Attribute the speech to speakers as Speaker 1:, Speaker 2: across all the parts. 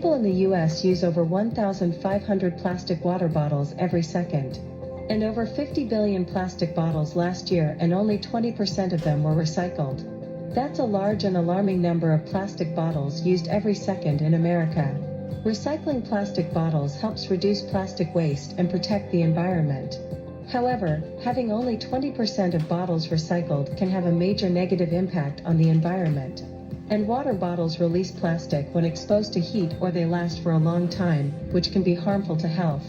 Speaker 1: People in the US use over 1,500 plastic water bottles every second. And over 50 billion plastic bottles last year, and only 20% of them were recycled. That's a large and alarming number of plastic bottles used every second in America. Recycling plastic bottles helps reduce plastic waste and protect the environment. However, having only 20% of bottles recycled can have a major negative impact on the environment. And water bottles release plastic when exposed to heat, or they last for a long time, which can be harmful to health.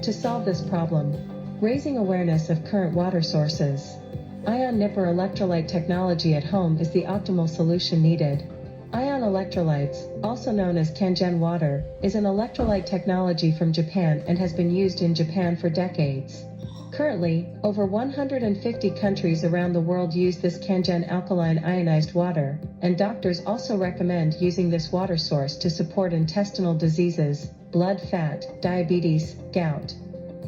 Speaker 1: To solve this problem, raising awareness of current water sources. Ion Nipper electrolyte technology at home is the optimal solution needed. Ion electrolytes, also known as Kangen water, is an electrolyte technology from Japan and has been used in Japan for decades. Currently, over 150 countries around the world use this Kangen alkaline ionized water, and doctors also recommend using this water source to support intestinal diseases, blood fat, diabetes, gout.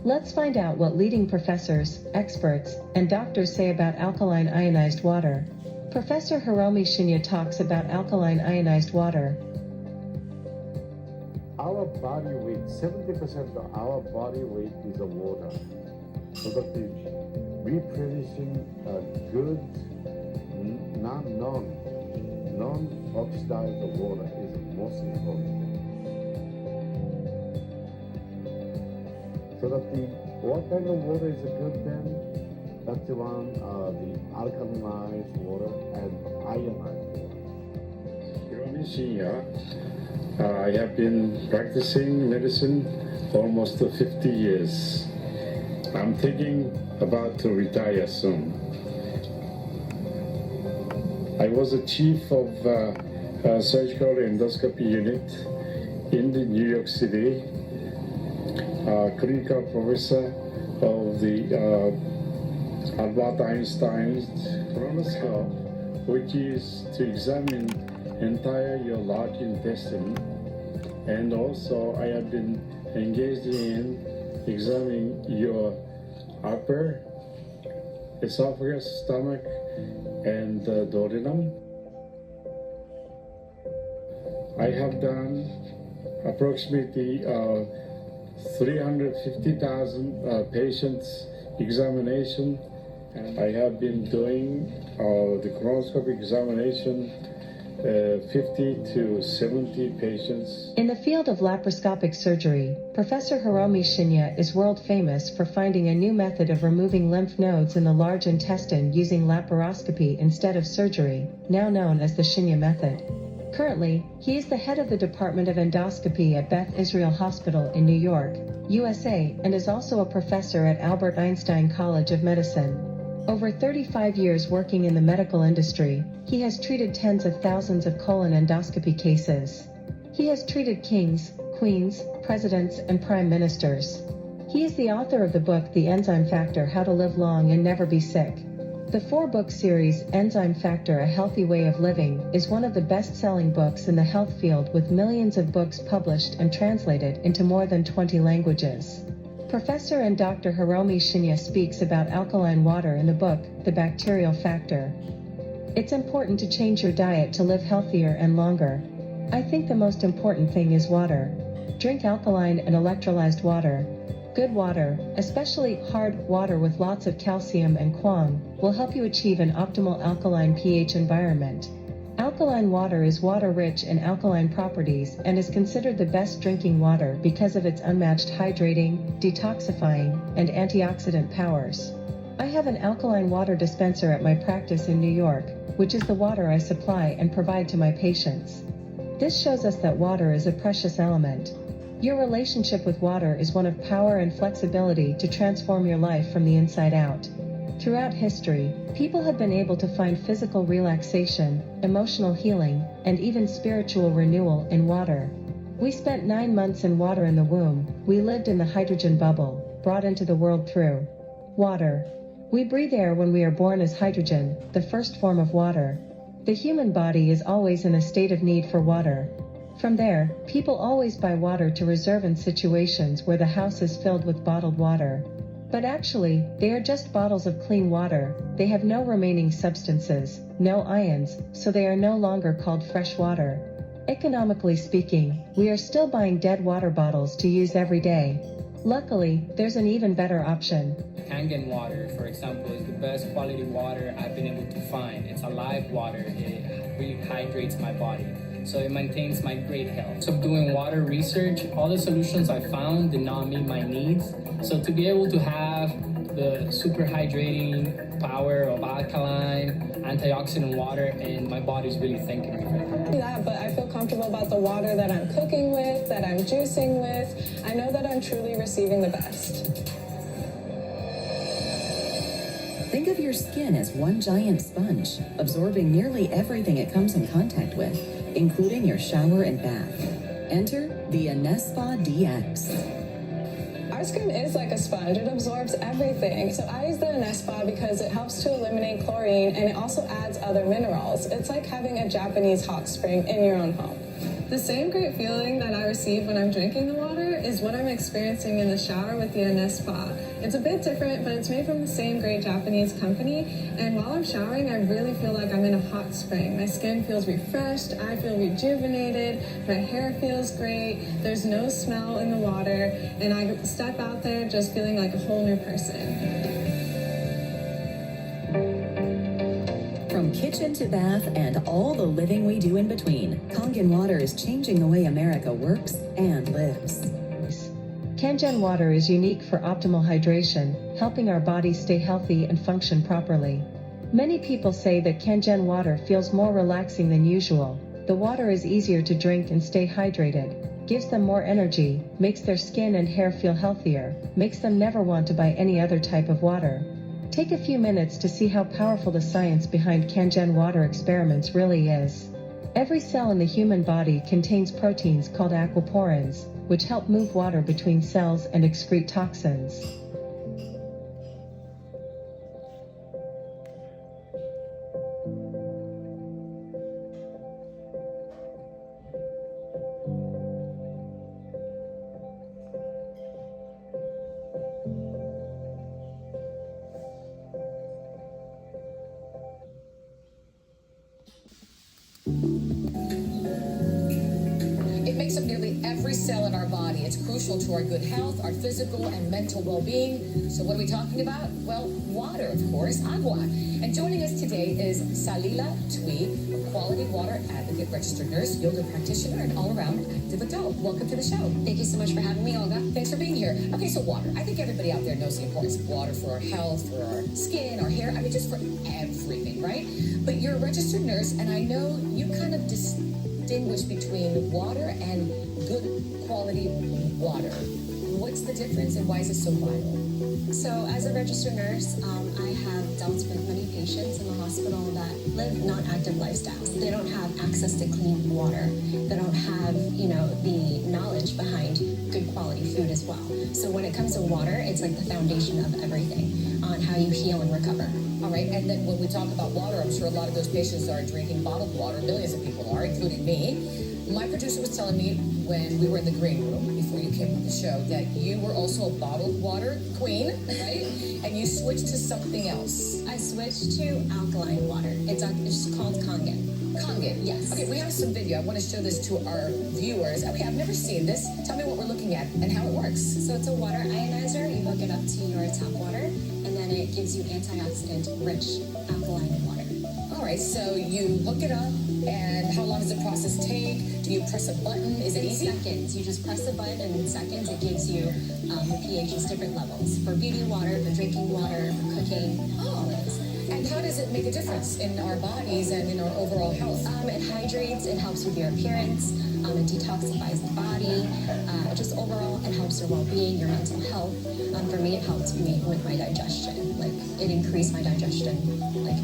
Speaker 1: Let's find out what leading professors, experts, and doctors say about alkaline ionized water. Professor Hiromi Shinya talks about alkaline ionized water.
Speaker 2: Our body weight, 70% of our body weight is water. So that the replenishing good, non-oxidized water is the most important thing. So that what kind of water is good then? That's the one, the alkalinized water and ionized water.
Speaker 3: Hiromi Shinya. I have been practicing medicine for almost 50 years. I'm thinking about to retire soon. I was the chief of surgical endoscopy unit in the New York City, clinical professor of the Albert Einstein's colonoscope, which is to examine entire your large intestine. And also I have been engaged in examining your upper esophagus, stomach, and duodenum. I have done approximately 350,000 patients examination, and I have been doing the colonoscopic examination 50 to 70 patients.
Speaker 1: In the field of laparoscopic surgery, Professor Hiromi Shinya is world famous for finding a new method of removing lymph nodes in the large intestine using laparoscopy instead of surgery, now known as the Shinya method. Currently, he is the head of the Department of Endoscopy at Beth Israel Hospital in New York, USA, and is also a professor at Albert Einstein College of Medicine. Over 35 years working in the medical industry, he has treated tens of thousands of colon endoscopy cases. He has treated kings, queens, presidents, and prime ministers. He is the author of the book The Enzyme Factor: How to Live Long and Never Be Sick. The 4-book series, Enzyme Factor: A Healthy Way of Living, is one of the best-selling books in the health field, with millions of books published and translated into more than 20 languages. Professor and Dr. Hiromi Shinya speaks about alkaline water in the book, The Bacterial Factor. It's important to change your diet to live healthier and longer. I think the most important thing is water. Drink alkaline and electrolyzed water. Good water, especially hard water with lots of calcium and Quang, will help you achieve an optimal alkaline pH environment. Alkaline water is water-rich in alkaline properties and is considered the best drinking water because of its unmatched hydrating, detoxifying, and antioxidant powers. I have an alkaline water dispenser at my practice in New York, which is the water I supply and provide to my patients. This shows us that water is a precious element. Your relationship with water is one of power and flexibility to transform your life from the inside out. Throughout history, people have been able to find physical relaxation, emotional healing, and even spiritual renewal in water. We spent 9 months in water in the womb. We lived in the hydrogen bubble, brought into the world through water. We breathe air when we are born as hydrogen, the first form of water. The human body is always in a state of need for water. From there, people always buy water to reserve in situations where the house is filled with bottled water. But actually, they are just bottles of clean water. They have no remaining substances, no ions, so they are no longer called fresh water. Economically speaking, we are still buying dead water bottles to use every day. Luckily, there's an even better option.
Speaker 4: Kangen water, for example, is the best quality water I've been able to find. It's a live water. It really hydrates my body, so it maintains my great health. So doing water research, all the solutions I found did not meet my needs. So to be able to have the super hydrating power of alkaline, antioxidant water, and my body's really thanking me for that.
Speaker 5: That, but I feel comfortable about the water that I'm cooking with, that I'm juicing with. I know that I'm truly receiving the best.
Speaker 6: Think of your skin as one giant sponge, absorbing nearly everything it comes in contact with, including your shower and bath. Enter the Anespa DX.
Speaker 5: Our skin is like a sponge. It absorbs everything. So I use the Anespa because it helps to eliminate chlorine and it also adds other minerals. It's like having a Japanese hot spring in your own home. The same great feeling that I receive when I'm drinking the water is what I'm experiencing in the shower with the Anespa. It's a bit different, but it's made from the same great Japanese company. And while I'm showering, I really feel like I'm in a hot spring. My skin feels refreshed, I feel rejuvenated, my hair feels great, there's no smell in the water, and I step out there just feeling like a whole new person.
Speaker 6: From kitchen to bath and all the living we do in between, Kangen water is changing the way America works and lives.
Speaker 1: Kangen water is unique for optimal hydration, helping our bodies stay healthy and function properly. Many people say that Kangen water feels more relaxing than usual. The water is easier to drink and stay hydrated, gives them more energy, makes their skin and hair feel healthier, makes them never want to buy any other type of water. Take a few minutes to see how powerful the science behind Kangen water experiments really is. Every cell in the human body contains proteins called aquaporins, which help move water between cells and excrete toxins.
Speaker 7: It makes up nearly every cell in our body. It's crucial to our good health, our physical and mental well-being. So what are we talking about? Well, water, of course, agua. And joining us today is Salila Tweed, a quality water advocate, registered nurse, yoga practitioner, and all-around active adult. Welcome to the show. Thank you so much for having me, Olga. Thanks for being here. Okay, so water. I think everybody out there knows the importance of water for our health, for our skin, our hair, I mean, just for everything, right? But you're a registered nurse, and I know you kind of distinguish between water and good quality water. What's the difference and why is it so vital?
Speaker 8: So as a registered nurse, I have dealt with many patients in the hospital that live non-active lifestyles. They don't have access to clean water. They don't have, the knowledge behind good quality food as well. So when it comes to water, it's like the foundation of everything on how you heal and recover.
Speaker 7: All right, and then when we talk about water, I'm sure a lot of those patients are drinking bottled water. Millions of people are, including me. My producer was telling me when we were in the green room before you came on the show that you were also a bottled water queen, right? And you switched to something else.
Speaker 8: I switched to alkaline water. It's called Kangen.
Speaker 7: Kangen,
Speaker 8: yes.
Speaker 7: Okay, we have some video. I want to show this to our viewers. Okay, I've never seen this. Tell me what we're looking at and how it works.
Speaker 8: So it's a water ionizer. You hook it up to your tap water, and then it gives you antioxidant-rich alkaline water.
Speaker 7: All right, so you hook it up, and how long does the process take? Do you press a button? Is it
Speaker 8: In
Speaker 7: easy?
Speaker 8: seconds. You just press the button, and in seconds it gives you the pH's different levels for beauty water, for drinking water, for cooking.
Speaker 7: Oh, and how does it make a difference in our bodies and in our overall health?
Speaker 8: It hydrates, it helps with your appearance, it detoxifies the body, just overall it helps your well-being, your mental health. For me, it helped me with my digestion. Like, it increased my digestion,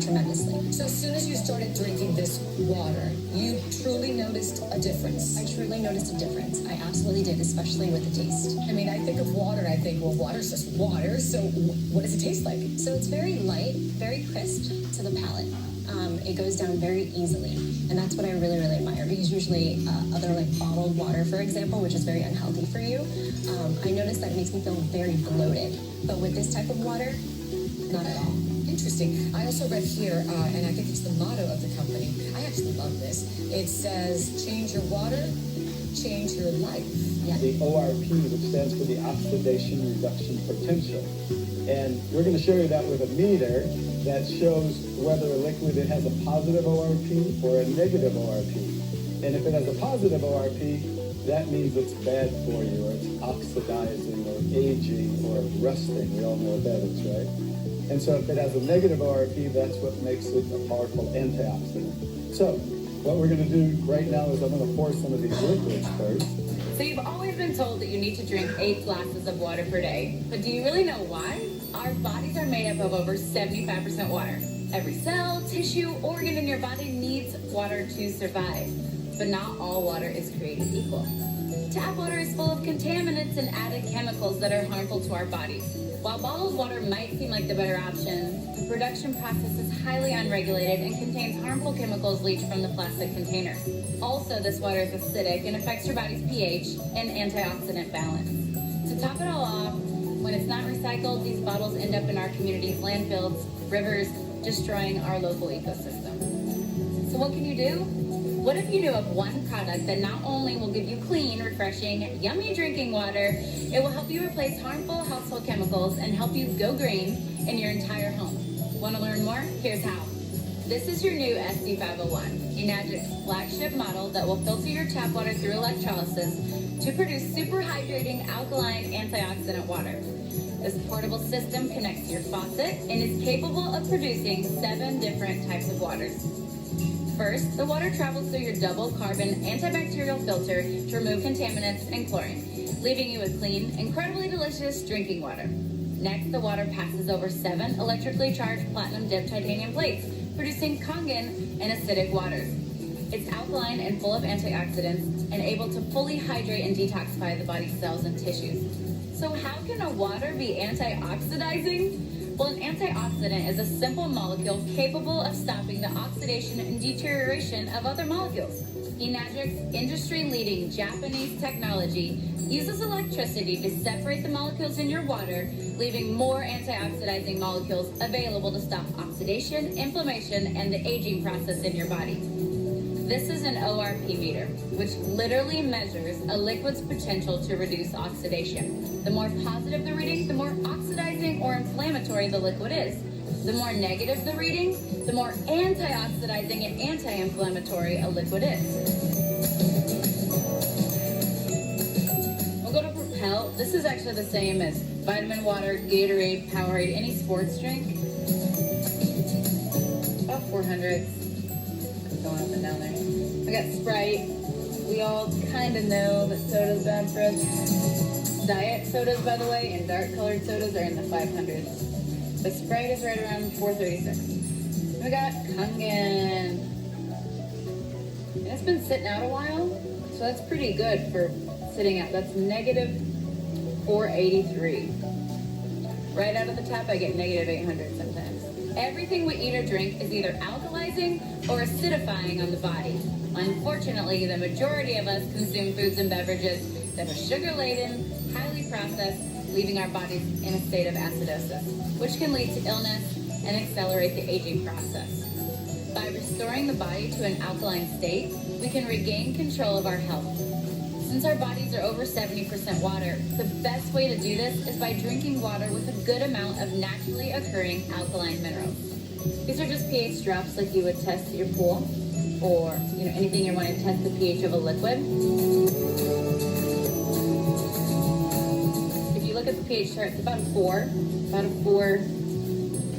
Speaker 8: tremendously.
Speaker 7: So as soon as you started drinking this water, you truly noticed a difference?
Speaker 8: I truly noticed a difference. I absolutely did, especially with the taste.
Speaker 7: I mean, I think of water and I think, well, water's just water, so what does it taste like?
Speaker 8: So it's very light, very crisp to the palate. It goes down very easily, and that's what I really, really admire, because usually other bottled water, for example, which is very unhealthy for you, I noticed that it makes me feel very bloated, but with this type of water, not at all.
Speaker 7: Interesting. I also read here, and I think it's the motto of the company. I actually love this. It says, change your water, change your life. Yeah.
Speaker 9: The ORP, which stands for the oxidation reduction potential. And we're going to show you that with a meter that shows whether a liquid has a positive ORP or a negative ORP. And if it has a positive ORP, that means it's bad for you, or it's oxidizing, or aging, or rusting. We all know what that is, right? And so if it has a negative ORP, that's what makes it a powerful antioxidant. So what we're going to do right now is I'm going to pour some of these liquids first.
Speaker 10: So you've always been told that you need to drink 8 glasses of water per day. But do you really know why? Our bodies are made up of over 75% water. Every cell, tissue, organ in your body needs water to survive. But not all water is created equal. Tap water is full of contaminants and added chemicals that are harmful to our bodies. While bottled water might seem like the better option, the production process is highly unregulated and contains harmful chemicals leached from the plastic container. Also, this water is acidic and affects your body's pH and antioxidant balance. To top it all off, when it's not recycled, these bottles end up in our community's landfills, rivers, destroying our local ecosystem. So what can you do? What if you knew of one product that not only will give you clean, refreshing, yummy drinking water, it will help you replace harmful household chemicals and help you go green in your entire home? Want to learn more? Here's how. This is your new SD501, Enagic's flagship model that will filter your tap water through electrolysis to produce super hydrating alkaline antioxidant water. This portable system connects to your faucet and is capable of producing 7 different types of waters. First, the water travels through your double carbon antibacterial filter to remove contaminants and chlorine, leaving you with clean, incredibly delicious drinking water. Next, the water passes over 7 electrically charged platinum dipped titanium plates, producing Kangen and acidic waters. It's alkaline and full of antioxidants and able to fully hydrate and detoxify the body's cells and tissues. So how can a water be antioxidizing? Well, an antioxidant is a simple molecule capable of stopping the oxidation and deterioration of other molecules. Enagic's industry-leading Japanese technology uses electricity to separate the molecules in your water, leaving more antioxidizing molecules available to stop oxidation, inflammation, and the aging process in your body. This is an ORP meter, which literally measures a liquid's potential to reduce oxidation. The more positive the reading, the more oxidizing or inflammatory the liquid is. The more negative the reading, the more antioxidizing and anti-inflammatory a liquid is. We'll go to Propel. This is actually the same as vitamin water, Gatorade, Powerade, any sports drink. About 400. Going up and down there. I got Sprite. We all kind of know that soda's bad for us. Diet sodas, by the way, and dark colored sodas are in the 500s. The Sprite is right around 436. We got Kangen. And it's been sitting out a while, so that's pretty good for sitting out. That's negative 483. Right out of the tap, I get negative 800 sometimes. Everything we eat or drink is either alkalizing or acidifying on the body. Unfortunately, the majority of us consume foods and beverages that are sugar-laden, highly processed, leaving our bodies in a state of acidosis, which can lead to illness and accelerate the aging process. By restoring the body to an alkaline state, we can regain control of our health. Since our bodies are over 70% water, the best way to do this is by drinking water with a good amount of naturally occurring alkaline minerals. These are just pH drops like you would test your pool, or anything you're wanting to test the pH of a liquid. If you look at the pH chart, it's about a 4,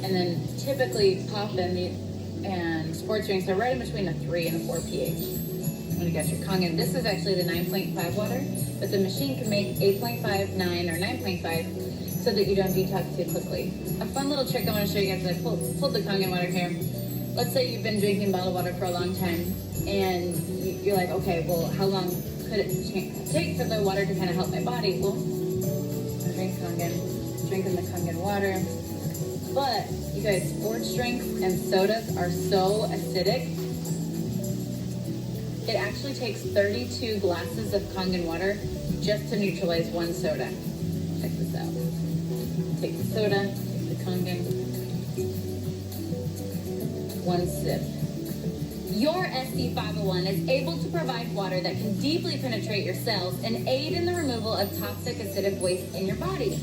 Speaker 10: and then typically pop and sports drinks are right in between a 3 and a 4 pH. When you got your Kangen, this is actually the 9.5 water, but the machine can make 8.5, 9, or 9.5 so that you don't detox too quickly. A fun little trick I want to show you guys is I pulled the Kangen water here. Let's say you've been drinking bottled water for a long time, and you're like, okay, well, how long could it take for the water to kind of help my body? Well, I drink Kangen, drinking the Kangen water. But, you guys, sports drinks and sodas are so acidic. It actually takes 32 glasses of Kangen water just to neutralize one soda. Check this out. Take the soda, take the Kangen. 1 sip. Your SC501 is able to provide water that can deeply penetrate your cells and aid in the removal of toxic acidic waste in your body,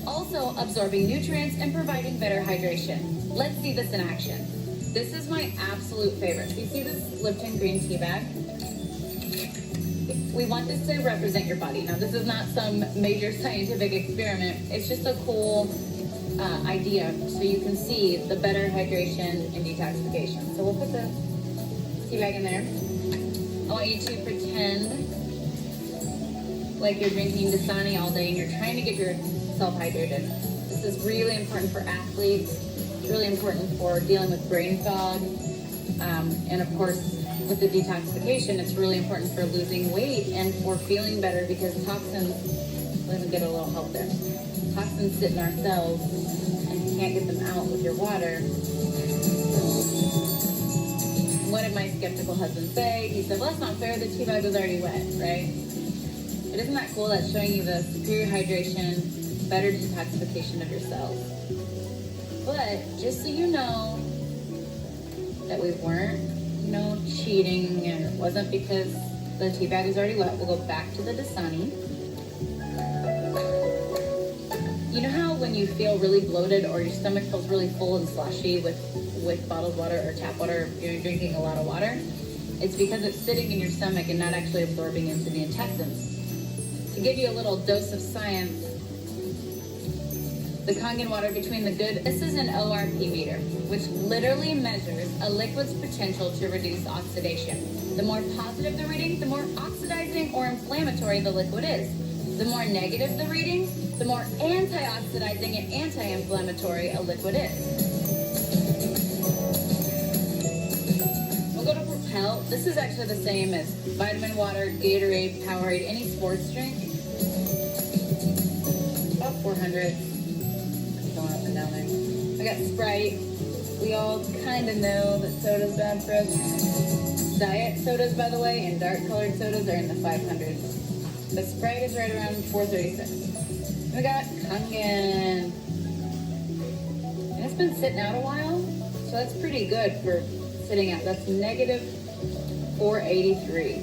Speaker 10: also absorbing nutrients and providing better hydration. Let's see this in action. This is my absolute favorite. You see this Lipton green tea bag? We want this to represent your body. Now, this is not some major scientific experiment. It's just a cool idea so you can see the better hydration and detoxification. So we'll put the tea bag in there. I want you to pretend like you're drinking Dasani all day and you're trying to get yourself hydrated. This is really important for athletes. It's really important for dealing with brain fog. And of course, with the detoxification, it's really important for losing weight and for feeling better because toxins, let me get a little help there. Toxins sit in our cells and you can't get them out with your water. What did my skeptical husband say? He said, well, that's not fair. The tea bag was already wet, right? But isn't that cool? That's showing you the superior hydration, better detoxification of your cells. But just so you know that we weren't, cheating, and it wasn't because the tea bag is already wet. We'll go back to the Dasani. You know how when you feel really bloated or your stomach feels really full and slushy with bottled water or tap water, you're drinking a lot of water? It's because it's sitting in your stomach and not actually absorbing into the intestines. To give you a little dose of science, the Kangen water between the good, this is an ORP meter, which literally measures a liquid's potential to reduce oxidation. The more positive the reading, the more oxidizing or inflammatory the liquid is. The more negative the reading, the more antioxidizing and anti-inflammatory a liquid is. We'll go to Propel. This is actually the same as vitamin water, Gatorade, Powerade, any sports drink. About 400. Going up and down there. I got Sprite. We all kind of know that soda's bad for us. Diet sodas, by the way, and dark colored sodas are in the 500s. The Sprite is right around 436. We got Kangen. And it's been sitting out a while, so that's pretty good for sitting out. That's negative 483.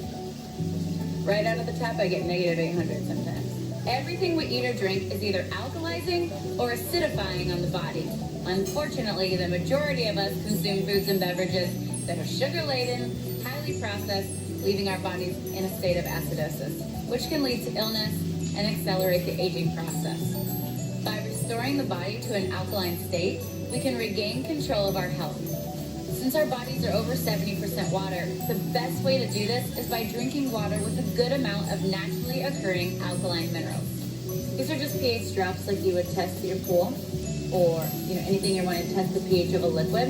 Speaker 10: Right out of the tap, I get negative 800 sometimes. Everything we eat or drink is either alkalizing or acidifying on the body. Unfortunately, the majority of us consume foods and beverages that are sugar-laden, highly processed, leaving our bodies in a state of acidosis, which can lead to illness and accelerate the aging process. By restoring the body to an alkaline state, we can regain control of our health. Since our bodies are over 70% water, the best way to do this is by drinking water with a good amount of naturally occurring alkaline minerals. These are just pH drops like you would test your pool or anything you're wanting to test the pH of a liquid.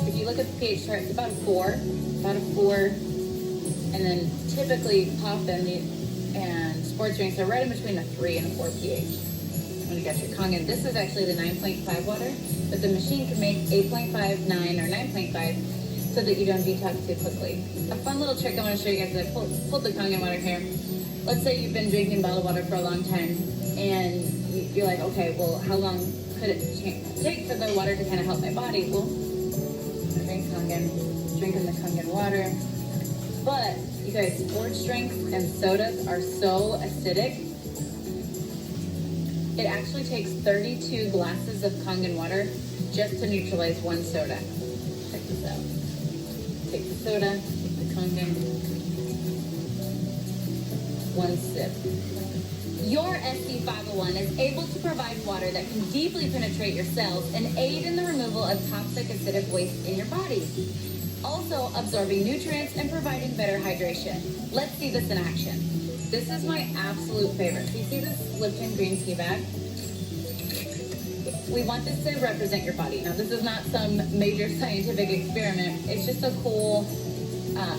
Speaker 10: If you look at the pH chart, it's about a 4, and then typically pop and sports drinks are right in between a 3 and a 4 pH. When you got your Kangen, this is actually the 9.5 water, but the machine can make 8.5, 9, or 9.5 so that you don't detox too quickly. A fun little trick I want to show you guys is I pulled the Kangen water here. Let's say you've been drinking bottled water for a long time, and you're like, okay, well, how long could it take for the water to kind of help my body? Well, I drink Kangen, drinking the Kangen water. But, you guys, sports drinks and sodas are so acidic. It actually takes 32 glasses of Kangen water just to neutralize one soda. Check this out. Take the soda, take the Kangen, 1 sip. Your SC501 is able to provide water that can deeply penetrate your cells and aid in the removal of toxic acidic waste in your body, also absorbing nutrients and providing better hydration. Let's see this in action. This is my absolute favorite. You see this Lipton green tea bag? We want this to represent your body. Now, this is not some major scientific experiment. It's just a cool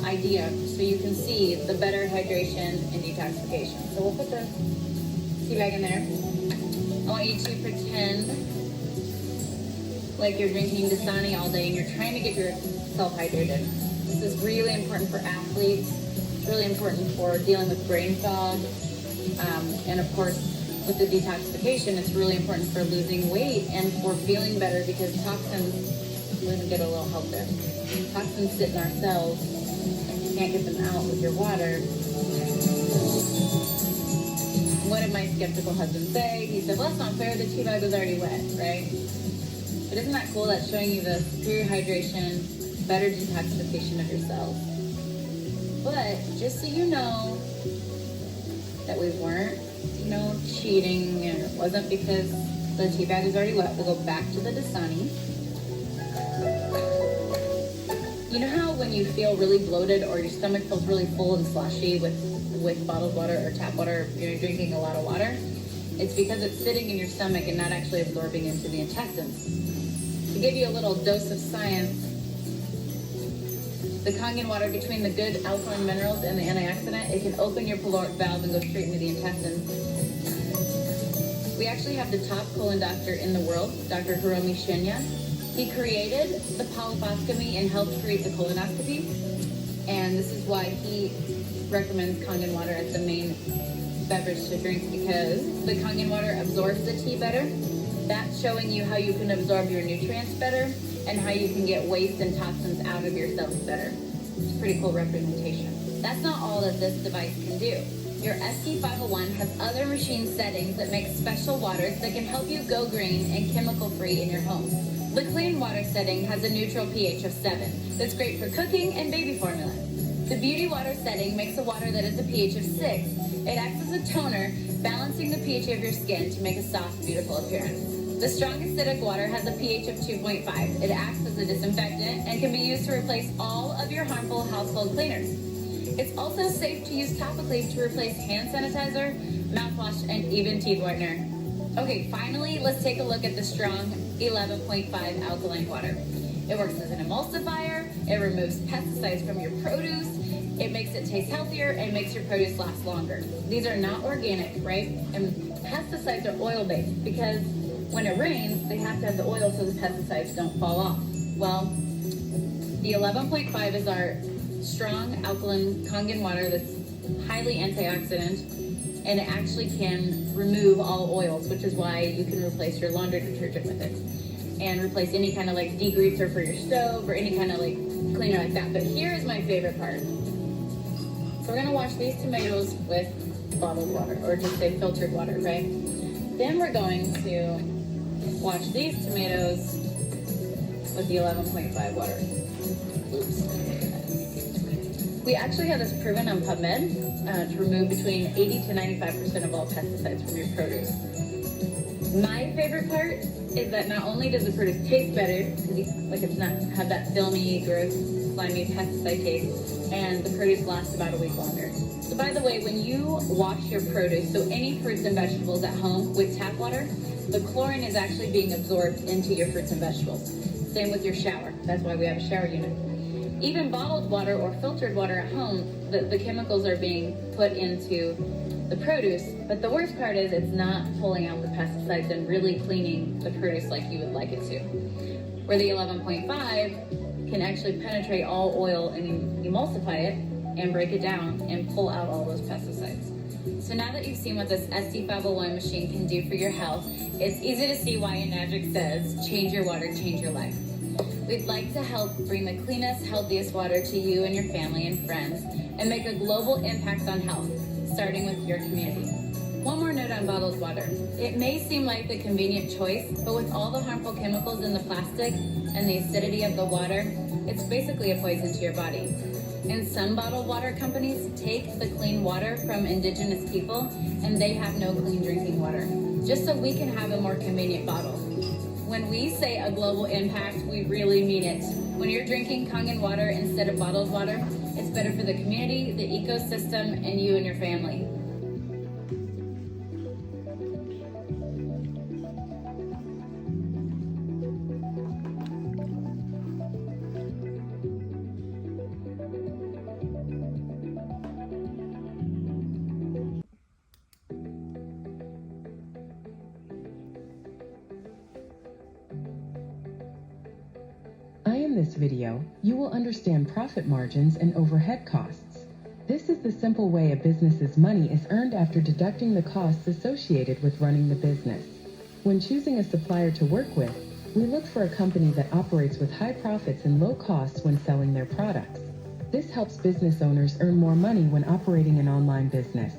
Speaker 10: idea so you can see the better hydration and detoxification. So we'll put the tea bag in there. I want you to pretend like you're drinking Dasani all day and you're trying to get yourself hydrated. This is really important for athletes. It's really important for dealing with brain fog. And of course, with the detoxification, it's really important for losing weight and for feeling better because toxins, we're going to get a little help there. Toxins sit in our cells. You can't get them out with your water. What did my skeptical husband say? He said, well, that's not fair. The tea bag was already wet, right? But isn't that cool? That's showing you the superior hydration, better detoxification of your cells. But just so you know that we weren't, cheating, and it wasn't because the tea bag was already wet. We'll go back to the Dasani. You know how when you feel really bloated or your stomach feels really full and slushy with bottled water or tap water, you're drinking a lot of water? It's because it's sitting in your stomach and not actually absorbing into the intestines. To give you a little dose of science, the Kangen water, between the good alkaline minerals and the antioxidant, it can open your caloric valve and go straight into the intestines. We actually have the top colon doctor in the world, Dr. Hiromi Shinya. He created the polyphoscomy and helped create the colonoscopy. And this is why he recommends Kangen water as the main beverage to drink, because the Kangen water absorbs the tea better. That's showing you how you can absorb your nutrients better and how you can get waste and toxins out of your cells better. It's a pretty cool representation. That's not all that this device can do. Your ST501 has other machine settings that make special waters that can help you go green and chemical-free in your home. The clean water setting has a neutral pH of 7 that's great for cooking and baby formula. The beauty water setting makes a water that is a pH of 6. It acts as a toner, balancing the pH of your skin to make a soft, beautiful appearance. The strong acidic water has a pH of 2.5. It acts as a disinfectant and can be used to replace all of your harmful household cleaners. It's also safe to use topically to replace hand sanitizer, mouthwash, and even teeth whitener. Okay, finally, let's take a look at the strong 11.5 alkaline water. It works as an emulsifier, it removes pesticides from your produce, it makes it taste healthier, and makes your produce last longer. These are not organic, right? And pesticides are oil-based because when it rains, they have to have the oil so the pesticides don't fall off. Well, the 11.5 is our strong alkaline Kangen water that's highly antioxidant, and it actually can remove all oils, which is why you can replace your laundry detergent with it and replace any kind of like degreaser for your stove or any kind of like cleaner like that. But here is my favorite part. So we're gonna wash these tomatoes with bottled water, or just say filtered water, right? Then we're going to wash these tomatoes with the 11.5 water. Oops. We actually have this proven on PubMed to remove between 80 to 95% of all pesticides from your produce. My favorite part is that not only does the produce taste better, like it's not have that filmy, gross, slimy pesticide taste, and the produce lasts about a week longer. So by the way, when you wash your produce, so any fruits and vegetables at home with tap water, the chlorine is actually being absorbed into your fruits and vegetables. Same with your shower. That's why we have a shower unit. Even bottled water or filtered water at home, the chemicals are being put into the produce, but the worst part is it's not pulling out the pesticides and really cleaning the produce like you would like it to. Where the 11.5 can actually penetrate all oil and emulsify it and break it down and pull out all those pesticides. So now that you've seen what this ST501 machine can do for your health, it's easy to see why Enagic says, change your water, change your life. We'd like to help bring the cleanest, healthiest water to you and your family and friends and make a global impact on health, starting with your community. One more note on bottled water. It may seem like the convenient choice, but with all the harmful chemicals in the plastic and the acidity of the water, it's basically a poison to your body. And some bottled water companies take the clean water from indigenous people and they have no clean drinking water, just so we can have a more convenient bottle. When we say a global impact, we really mean it. When you're drinking Kangen water instead of bottled water, it's better for the community, the ecosystem, and you and your family.
Speaker 1: In this video, you will understand profit margins and overhead costs. This is is the simple way a business's money is earned after deducting the costs associated with running the business. When choosing a supplier to work with, we look for a company that operates with high profits and low costs when selling their products. This helps business owners earn more money when operating an online business.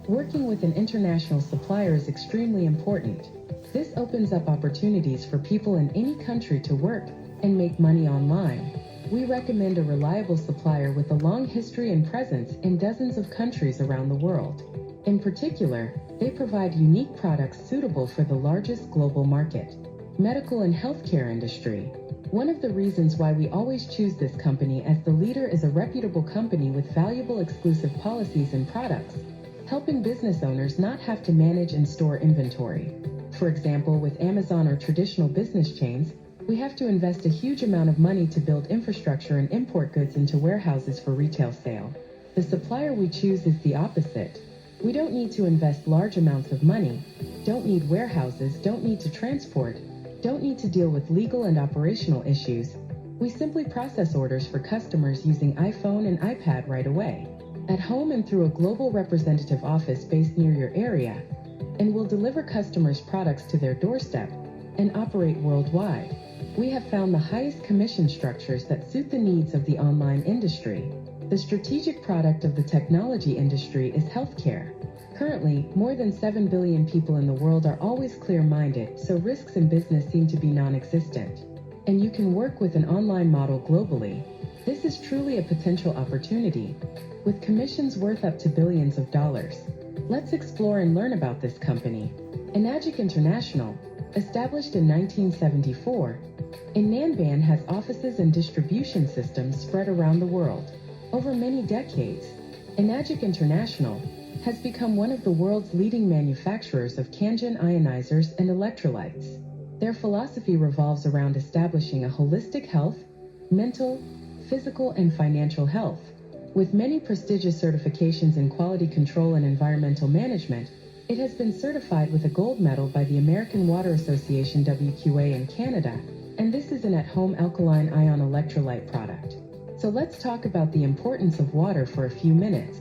Speaker 1: Working with an international supplier is extremely important. This opens up opportunities for people in any country to work and make money online. We recommend a reliable supplier with a long history and presence in dozens of countries around the world. In particular, they provide unique products suitable for the largest global market, medical and healthcare industry. One of the reasons why we always choose this company as the leader is a reputable company with valuable exclusive policies and products, helping business owners not have to manage and store inventory. For example, with Amazon or traditional business chains, we have to invest a huge amount of money to build infrastructure and import goods into warehouses for retail sale. The supplier we choose is the opposite. We don't need to invest large amounts of money, don't need warehouses, don't need to transport, don't need to deal with legal and operational issues. We simply process orders for customers using iPhone and iPad right away, at home and through a global representative office based near your area, and will deliver customers' products to their doorstep and operate worldwide. We have found the highest commission structures that suit the needs of the online industry. The strategic product of the technology industry is healthcare. Currently, more than 7 billion people in the world are always clear-minded, so risks in business seem to be non-existent. And you can work with an online model globally. This is truly a potential opportunity, with commissions worth up to billions of dollars. Let's explore and learn about this company. Enagic International, established in 1974, in Nanban has offices and distribution systems spread around the world. Over many decades, Enagic International has become one of the world's leading manufacturers of Kangen ionizers and electrolytes. Their philosophy revolves around establishing a holistic health, mental, physical, and financial health. With many prestigious certifications in quality control and environmental management, it has been certified with a gold medal by the American Water Association WQA in Canada, and this is an at-home alkaline ion electrolyte product. So let's talk about the importance of water for a few minutes.